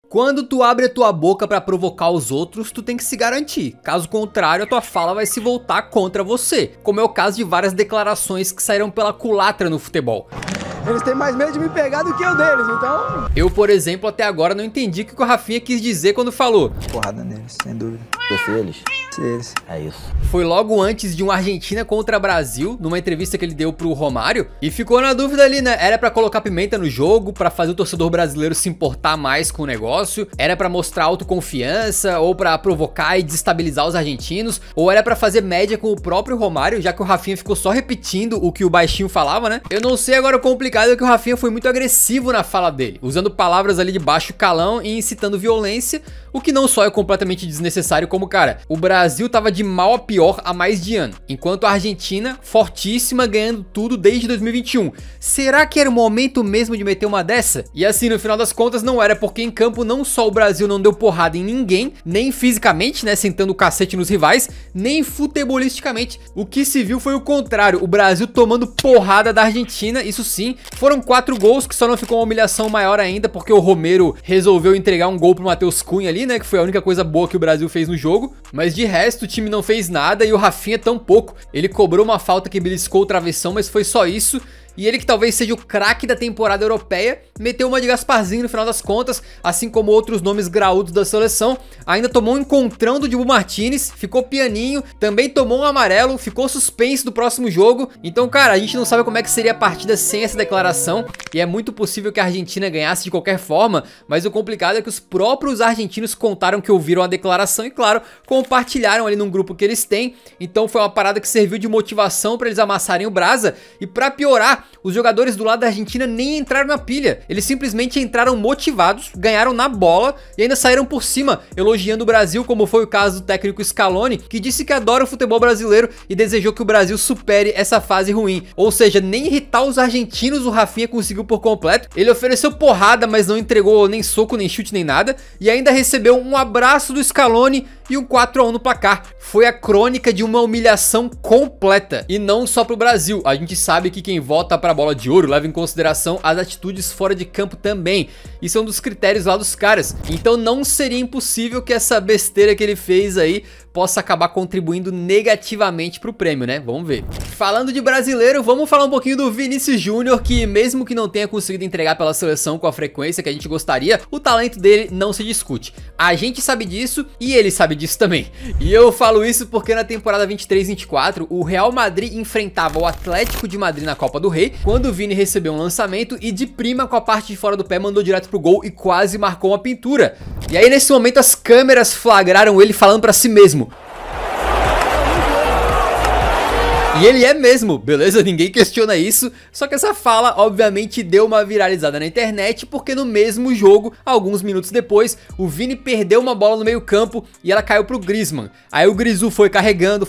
Quando tu abre a tua boca pra provocar os outros, tu tem que se garantir. Caso contrário, a tua fala vai se voltar contra você. Como é o caso de várias declarações que saíram pela culatra no futebol. Eles têm mais medo de me pegar do que eu deles, então... Eu, por exemplo, até agora não entendi o que o Rafinha quis dizer quando falou. Porrada neles, sem dúvida. Se eles. É isso. Foi logo antes de um Argentina contra Brasil, numa entrevista que ele deu pro Romário, e ficou na dúvida ali, né? Era pra colocar pimenta no jogo, pra fazer o torcedor brasileiro se importar mais com o negócio, era pra mostrar autoconfiança, ou pra provocar e desestabilizar os argentinos, ou era pra fazer média com o próprio Romário, já que o Rafinha ficou só repetindo o que o baixinho falava, né? Eu não sei, agora o complicado é que o Rafinha foi muito agressivo na fala dele, usando palavras ali de baixo calão e incitando violência, o que não só é completamente desnecessário, como, cara, o Brasil tava de mal a pior há mais de ano, enquanto a Argentina, fortíssima, ganhando tudo desde 2021. Será que era o momento mesmo de meter uma dessa? E assim, no final das contas, não era, porque em campo não só o Brasil não deu porrada em ninguém, nem fisicamente, né, sentando o cacete nos rivais, nem futebolisticamente. O que se viu foi o contrário, o Brasil tomando porrada da Argentina, isso sim. Foram 4 gols, que só não ficou uma humilhação maior ainda, porque o Romero resolveu entregar um gol pro Matheus Cunha ali, né, que foi a única coisa boa que o Brasil fez no jogo. Mas de resto, o time não fez nada e o Rafinha tampouco. Ele cobrou uma falta que beliscou o travessão, mas foi só isso. E ele, que talvez seja o craque da temporada europeia, meteu uma de Gasparzinho no final das contas, assim como outros nomes graúdos da seleção. Ainda tomou um encontrão do Dibu Martínez, ficou pianinho, também tomou um amarelo, ficou suspenso do próximo jogo. Então, cara, a gente não sabe como é que seria a partida sem essa declaração, e é muito possível que a Argentina ganhasse de qualquer forma, mas o complicado é que os próprios argentinos contaram que ouviram a declaração e, claro, compartilharam ali num grupo que eles têm. Então foi uma parada que serviu de motivação para eles amassarem o Brasa, e pra piorar, os jogadores do lado da Argentina nem entraram na pilha, eles simplesmente entraram motivados, ganharam na bola e ainda saíram por cima, elogiando o Brasil, como foi o caso do técnico Scaloni, que disse que adora o futebol brasileiro e desejou que o Brasil supere essa fase ruim. Ou seja, nem irritar os argentinos o Rafinha conseguiu por completo. Ele ofereceu porrada, mas não entregou nem soco, nem chute, nem nada, e ainda recebeu um abraço do Scaloni e um 4-1 no placar. Foi a crônica de uma humilhação completa. E não só pro Brasil, a gente sabe que quem vota pra bola de ouro leva em consideração as atitudes fora de campo também. Isso é um dos critérios lá dos caras. Então não seria impossível que essa besteira que ele fez aí possa acabar contribuindo negativamente pro prêmio, né? Vamos ver. Falando de brasileiro, vamos falar um pouquinho do Vinícius Júnior, que mesmo que não tenha conseguido entregar pela seleção com a frequência que a gente gostaria, o talento dele não se discute. A gente sabe disso e ele sabe disso também. E eu falo isso porque na temporada 23-24, o Real Madrid enfrentava o Atlético de Madrid na Copa do Rei, quando o Vini recebeu um lançamento e de prima com a parte de fora do pé mandou direto pro gol e quase marcou uma pintura. E aí nesse momento as câmeras flagraram ele falando pra si mesmo. E ele é mesmo, beleza? Ninguém questiona isso, só que essa fala obviamente deu uma viralizada na internet, porque no mesmo jogo, alguns minutos depois, o Vini perdeu uma bola no meio campo e ela caiu pro Griezmann. Aí o Grisú foi carregando,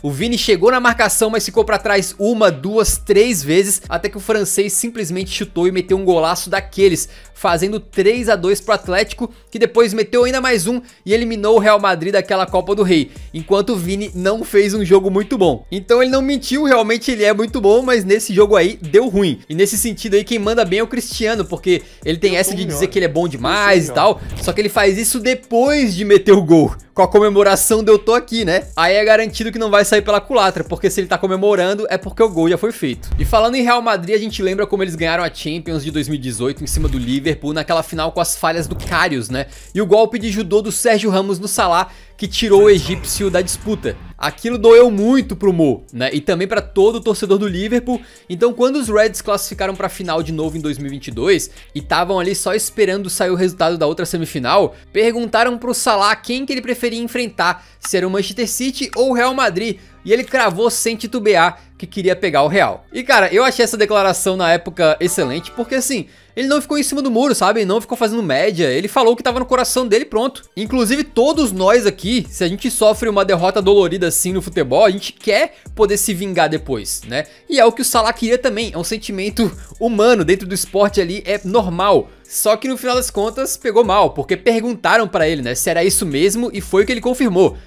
o Vini chegou na marcação, mas ficou pra trás 1, 2, 3 vezes, até que o francês simplesmente chutou e meteu um golaço daqueles, fazendo 3-2 pro Atlético, que depois meteu ainda mais um e eliminou o Real Madrid daquela Copa do Rei, enquanto o Vini não fez um jogo muito bom. Então ele não mentiu, realmente ele é muito bom, mas nesse jogo aí deu ruim. E nesse sentido aí quem manda bem é o Cristiano, porque ele tem essa de dizer que ele é bom demais e tal, só que ele faz isso depois de meter o gol, com a comemoração de eu tô aqui, né? Aí é garantido que não vai sair pela culatra, porque se ele tá comemorando é porque o gol já foi feito. E falando em Real Madrid, a gente lembra como eles ganharam a Champions de 2018 em cima do Liverpool, naquela final com as falhas do Karius, né? E o golpe de judô do Sérgio Ramos no Salah, que tirou o egípcio da disputa. Aquilo doeu muito pro Mo, né? E também pra todo o torcedor do Liverpool. Então quando os Reds classificaram pra final de novo em 2022 e estavam ali só esperando sair o resultado da outra semifinal, perguntaram pro Salah quem que ele preferia enfrentar, se era o Manchester City ou o Real Madrid. E ele cravou sem titubear que queria pegar o Real. E cara, eu achei essa declaração na época excelente, porque assim, ele não ficou em cima do muro, sabe? Ele não ficou fazendo média, ele falou o que tava no coração dele, pronto. Inclusive todos nós aqui, se a gente sofre uma derrota dolorida assim no futebol, a gente quer poder se vingar depois, né? E é o que o Salah queria também, é um sentimento humano dentro do esporte ali, é normal. Só que no final das contas pegou mal, porque perguntaram pra ele, né, se era isso mesmo, e foi o que ele confirmou.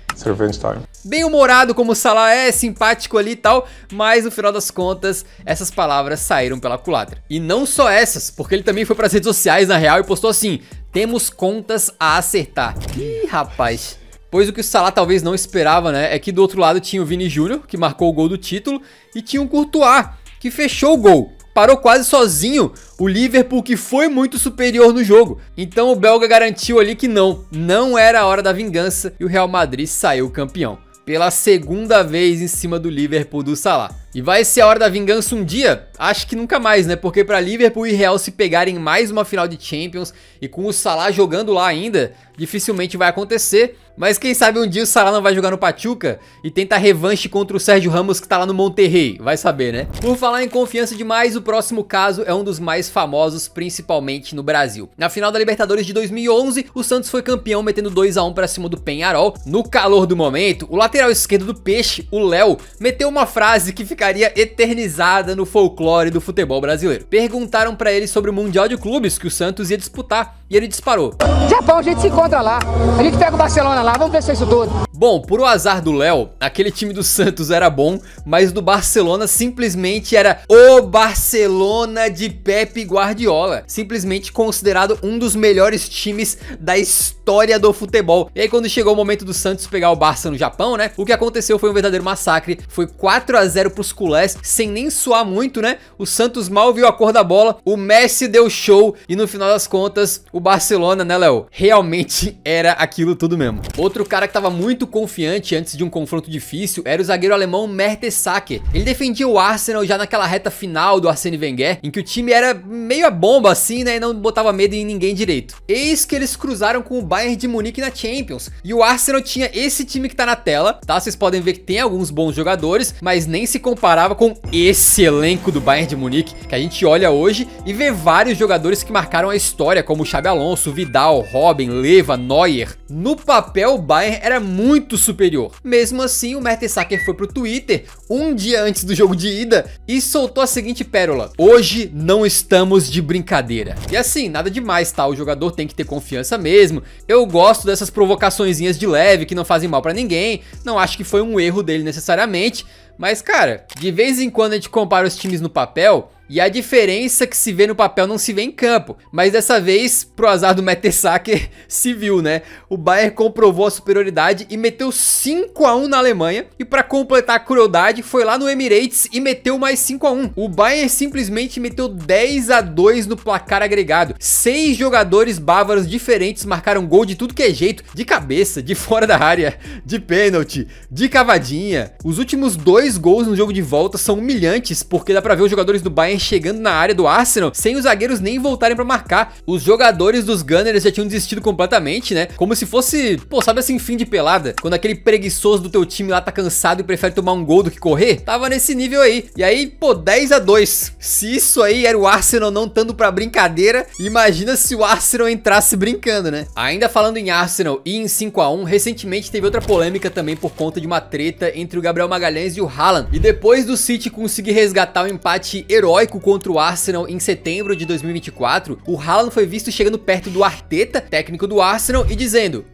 Bem humorado como o Salah é, simpático ali e tal, mas no final das contas essas palavras saíram pela culatra. E não só essas, porque ele também foi pras redes sociais na real e postou assim: Temos contas a acertar. Ih, rapaz. Pois o que o Salah talvez não esperava, né, é que do outro lado tinha o Vini Júnior, que marcou o gol do título, e tinha o Courtois, que fechou o gol. Parou quase sozinho o Liverpool, que foi muito superior no jogo. Então o belga garantiu ali que não era a hora da vingança e o Real Madrid saiu campeão. Pela segunda vez em cima do Liverpool do Salah. E vai ser a hora da vingança um dia? Acho que nunca mais, né? Porque para Liverpool e Real se pegarem mais uma final de Champions e com o Salah jogando lá ainda, dificilmente vai acontecer. Mas quem sabe um dia o Salah não vai jogar no Pachuca e tenta revanche contra o Sérgio Ramos que tá lá no Monterrey, vai saber, né? Por falar em confiança demais, o próximo caso é um dos mais famosos, principalmente no Brasil. Na final da Libertadores de 2011, o Santos foi campeão metendo 2 a 1 pra cima do Peñarol. No calor do momento, o lateral esquerdo do Peixe, o Léo, meteu uma frase que ficaria eternizada no folclore do futebol brasileiro. Perguntaram pra ele sobre o Mundial de Clubes que o Santos ia disputar e ele disparou: Japão, a gente se encontra lá, a gente pega o Barcelona lá, vamos ver se é isso tudo. Bom, por o azar do Léo, aquele time do Santos era bom, mas o do Barcelona simplesmente era o Barcelona de Pepe Guardiola. Simplesmente considerado um dos melhores times da história do futebol. E aí quando chegou o momento do Santos pegar o Barça no Japão, né, o que aconteceu foi um verdadeiro massacre. Foi 4 a 0 pros culés, sem nem suar muito, né? O Santos mal viu a cor da bola, o Messi deu show e no final das contas, o Barcelona, né, Léo, realmente era aquilo tudo mesmo. Outro cara que tava muito confiante antes de um confronto difícil era o zagueiro alemão Mertesacker. Ele defendia o Arsenal já naquela reta final do Arsène Wenger, em que o time era meio a bomba assim, né, e não botava medo em ninguém direito. Eis que eles cruzaram com o Bayern de Munique na Champions, e o Arsenal tinha esse time que tá na tela, tá? Vocês podem ver que tem alguns bons jogadores, mas nem se comparava com esse elenco do Bayern de Munique, que a gente olha hoje e vê vários jogadores que marcaram a história, como Xabi Alonso, Vidal, Robben, Leva, Neuer. No papel, o Bayern era muito superior. Mesmo assim, o Mertesacker foi pro Twitter um dia antes do jogo de ida e soltou a seguinte pérola: hoje não estamos de brincadeira. E assim, nada demais, tá? O jogador tem que ter confiança mesmo. Eu gosto dessas provocaçõezinhas de leve que não fazem mal pra ninguém. Não acho que foi um erro dele necessariamente. Mas, cara, de vez em quando a gente compara os times no papel e a diferença que se vê no papel não se vê em campo. Mas dessa vez, pro azar do Mertesacker, se viu, né? O Bayern comprovou a superioridade e meteu 5 a 1 na Alemanha. E pra completar a crueldade, foi lá no Emirates e meteu mais 5 a 1. O Bayern simplesmente meteu 10 a 2 no placar agregado. 6 jogadores bávaros diferentes marcaram gol de tudo que é jeito. De cabeça, de fora da área, de pênalti, de cavadinha. Os últimos 2 gols no jogo de volta são humilhantes, porque dá pra ver os jogadores do Bayern chegando na área do Arsenal sem os zagueiros nem voltarem pra marcar. Os jogadores dos Gunners já tinham desistido completamente, né? Como se fosse, pô, sabe assim, fim de pelada? Quando aquele preguiçoso do teu time lá tá cansado e prefere tomar um gol do que correr? Tava nesse nível aí. E aí, pô, 10 a 2. Se isso aí era o Arsenal não estando pra brincadeira, imagina se o Arsenal entrasse brincando, né? Ainda falando em Arsenal e em 5 a 1, recentemente teve outra polêmica também por conta de uma treta entre o Gabriel Magalhães e o Haaland. E depois do City conseguir resgatar um empate heróico contra o Arsenal em setembro de 2024, o Haaland foi visto chegando perto do Arteta, técnico do Arsenal, e dizendo: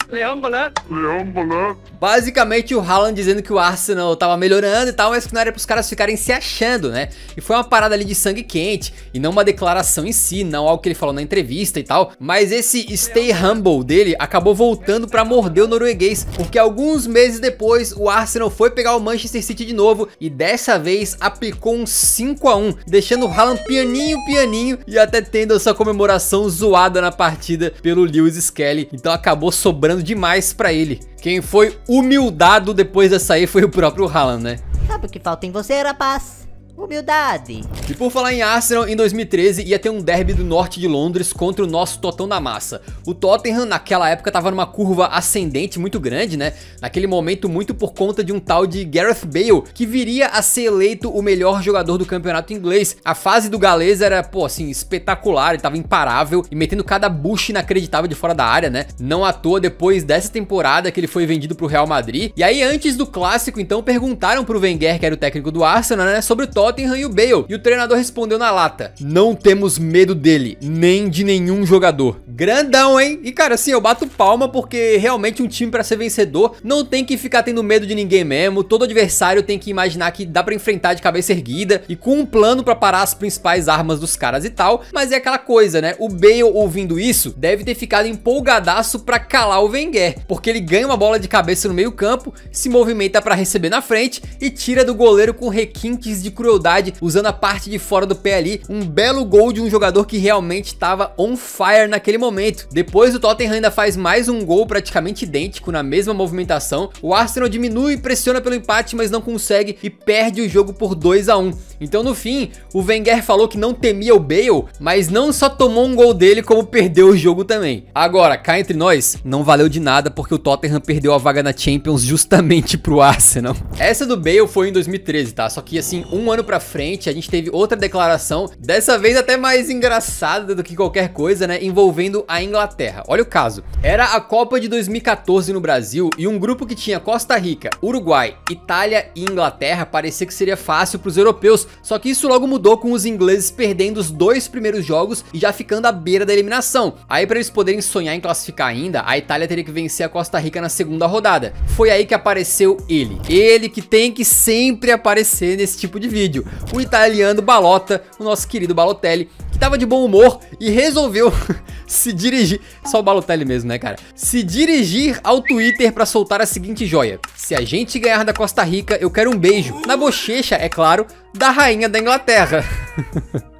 basicamente o Haaland dizendo que o Arsenal tava melhorando e tal, mas que não era pros caras ficarem se achando, né? E foi uma parada ali de sangue quente, e não uma declaração em si, não algo que ele falou na entrevista e tal, mas esse stay humble dele acabou voltando pra morder o norueguês, porque alguns meses depois o Arsenal foi pegar o Manchester City de novo, e dessa vez aplicou um 5 a 1, deixando o Haaland pianinho e até tendo essa comemoração zoada na partida pelo Lewis Skelly. Então acabou sobrando demais pra ele. Quem foi humildado depois dessa aí foi o próprio Haaland, né? Sabe o que falta em você, rapaz? Humildade. E por falar em Arsenal, em 2013 ia ter um derby do norte de Londres contra o nosso Totão da Massa. O Tottenham naquela época tava numa curva ascendente muito grande, né? Naquele momento muito por conta de um tal de Gareth Bale, que viria a ser eleito o melhor jogador do campeonato inglês. A fase do galês era, pô, assim, espetacular, ele tava imparável e metendo cada bucha inacreditável de fora da área, né? Não à toa, depois dessa temporada que ele foi vendido pro Real Madrid. E aí antes do clássico, então, perguntaram pro Wenger, que era o técnico do Arsenal, né, sobre o Tottenham. Tottenham e o Bale. E o treinador respondeu na lata: não temos medo dele, nem de nenhum jogador. Grandão, hein? E cara, assim, eu bato palma porque realmente um time pra ser vencedor não tem que ficar tendo medo de ninguém mesmo. Todo adversário tem que imaginar que dá pra enfrentar de cabeça erguida e com um plano pra parar as principais armas dos caras e tal. Mas é aquela coisa, né? O Bale, ouvindo isso, deve ter ficado empolgadaço pra calar o Wenger, porque ele ganha uma bola de cabeça no meio campo, se movimenta pra receber na frente e tira do goleiro com requintes de crueldade, usando a parte de fora do pé ali. Um belo gol de um jogador que realmente tava on fire naquele momento. Depois o Tottenham ainda faz mais um gol praticamente idêntico na mesma movimentação. O Arsenal diminui e pressiona pelo empate, mas não consegue e perde o jogo por 2-1. Então no fim, o Wenger falou que não temia o Bale, mas não só tomou um gol dele, como perdeu o jogo também. Agora, cá entre nós, não valeu de nada porque o Tottenham perdeu a vaga na Champions justamente pro Arsenal. Essa do Bale foi em 2013, tá? Só que assim, um ano pra frente, a gente teve outra declaração, dessa vez até mais engraçada do que qualquer coisa, né? Envolvendo a Inglaterra. Olha o caso. Era a Copa de 2014 no Brasil e um grupo que tinha Costa Rica, Uruguai, Itália e Inglaterra parecia que seria fácil pros europeus, só que isso logo mudou com os ingleses perdendo os 2 primeiros jogos e já ficando à beira da eliminação. Aí para eles poderem sonhar em classificar ainda, a Itália teria que vencer a Costa Rica na segunda rodada. Foi aí que apareceu ele que tem que sempre aparecer nesse tipo de vídeo, o italiano Balota, o nosso querido Balotelli, que tava de bom humor e resolveu se dirigir, só o Balotelli mesmo, né, cara? Se dirigir ao Twitter pra soltar a seguinte joia: se a gente ganhar da Costa Rica, eu quero um beijo, na bochecha, é claro, da rainha da Inglaterra.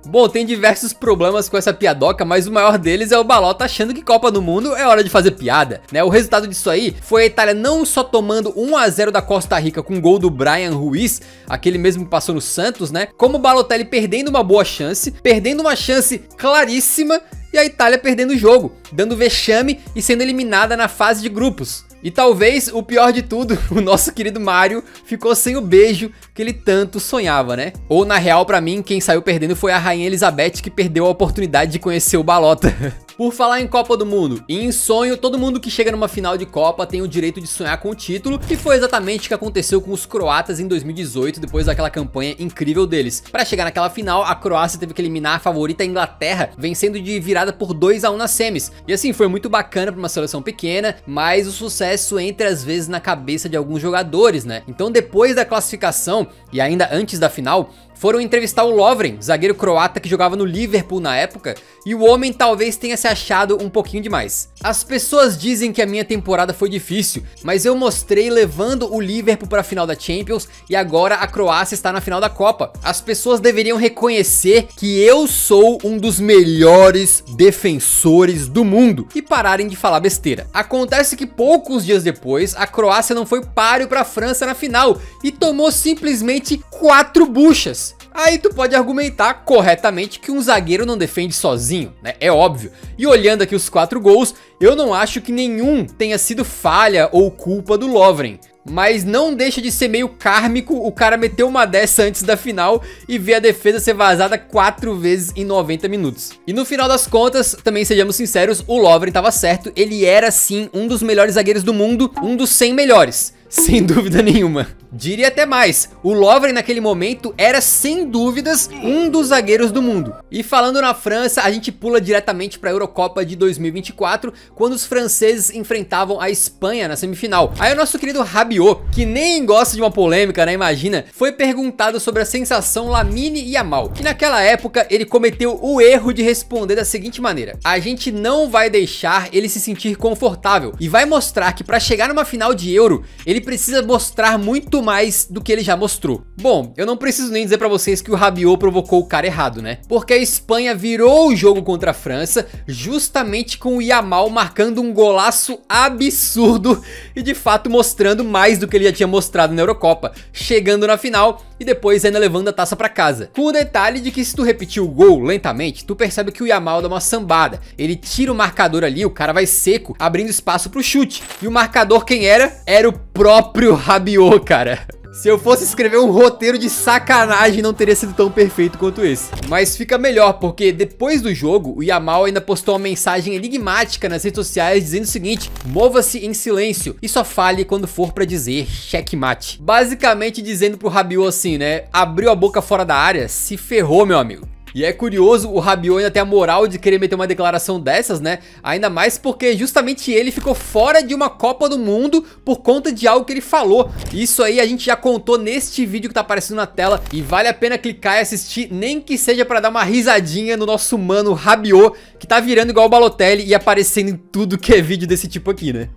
Bom, tem diversos problemas com essa piadoca, mas o maior deles é o Balota achando que Copa do Mundo é hora de fazer piada, né? O resultado disso aí foi a Itália não só tomando 1-0 da Costa Rica com gol do Bryan Ruiz, aquele mesmo que passou no Santos, né? Como o Balotelli perdendo uma boa chance, perdendo uma chance claríssima, e a Itália perdendo o jogo, dando vexame e sendo eliminada na fase de grupos. E talvez o pior de tudo, o nosso querido Mário ficou sem o beijo que ele tanto sonhava, né? Ou na real, pra mim, quem saiu perdendo foi a Rainha Elizabeth, que perdeu a oportunidade de conhecer o Balota. Por falar em Copa do Mundo e em sonho, todo mundo que chega numa final de Copa tem o direito de sonhar com o título, que foi exatamente o que aconteceu com os croatas em 2018, depois daquela campanha incrível deles. Para chegar naquela final, a Croácia teve que eliminar a favorita Inglaterra, vencendo de virada por 2-1 nas semis. E assim, foi muito bacana para uma seleção pequena, mas o sucesso entra às vezes na cabeça de alguns jogadores, né? Então depois da classificação e ainda antes da final, foram entrevistar o Lovren, zagueiro croata que jogava no Liverpool na época, e o homem talvez tenha se achado um pouquinho demais. As pessoas dizem que a minha temporada foi difícil, mas eu mostrei levando o Liverpool para a final da Champions e agora a Croácia está na final da Copa. As pessoas deveriam reconhecer que eu sou um dos melhores defensores do mundo e pararem de falar besteira. Acontece que poucos dias depois, a Croácia não foi páreo para a França na final e tomou simplesmente 4 buchas. Aí tu pode argumentar corretamente que um zagueiro não defende sozinho, né? É óbvio. E olhando aqui os 4 gols, eu não acho que nenhum tenha sido falha ou culpa do Lovren. Mas não deixa de ser meio kármico o cara meter uma dessa antes da final e ver a defesa ser vazada 4 vezes em 90 minutos. E no final das contas, também sejamos sinceros, o Lovren tava certo, ele era sim um dos melhores zagueiros do mundo, um dos 100 melhores. Sem dúvida nenhuma. Diria até mais, o Lovren naquele momento era sem dúvidas um dos zagueiros do mundo. E falando na França, a gente pula diretamente para a Eurocopa de 2024, quando os franceses enfrentavam a Espanha na semifinal. Aí o nosso querido Rabiot, que nem gosta de uma polêmica, né, imagina, foi perguntado sobre a sensação Lamine Yamal. E naquela época ele cometeu o erro de responder da seguinte maneira: a gente não vai deixar ele se sentir confortável e vai mostrar que para chegar numa final de Euro, ele precisa mostrar muito mais do que ele já mostrou. Bom, eu não preciso nem dizer pra vocês que o Rabiot provocou o cara errado, né? Porque a Espanha virou o jogo contra a França justamente com o Yamal marcando um golaço absurdo e de fato mostrando mais do que ele já tinha mostrado na Eurocopa, chegando na final e depois ainda levando a taça pra casa. Com o detalhe de que se tu repetir o gol lentamente, tu percebe que o Yamal dá uma sambada. Ele tira o marcador ali, o cara vai seco, abrindo espaço pro chute. E o marcador quem era? Era o próprio Rabiot, cara. Se eu fosse escrever um roteiro de sacanagem, não teria sido tão perfeito quanto esse. Mas fica melhor, porque depois do jogo, o Yamal ainda postou uma mensagem enigmática nas redes sociais dizendo o seguinte: mova-se em silêncio e só fale quando for pra dizer checkmate. Basicamente dizendo pro Rabiot assim, né? Abriu a boca fora da área, se ferrou, meu amigo. E é curioso, o Rabiot ainda tem a moral de querer meter uma declaração dessas, né? Ainda mais porque justamente ele ficou fora de uma Copa do Mundo por conta de algo que ele falou. Isso aí a gente já contou neste vídeo que tá aparecendo na tela e vale a pena clicar e assistir, nem que seja pra dar uma risadinha no nosso mano Rabiot, que tá virando igual o Balotelli e aparecendo em tudo que é vídeo desse tipo aqui, né?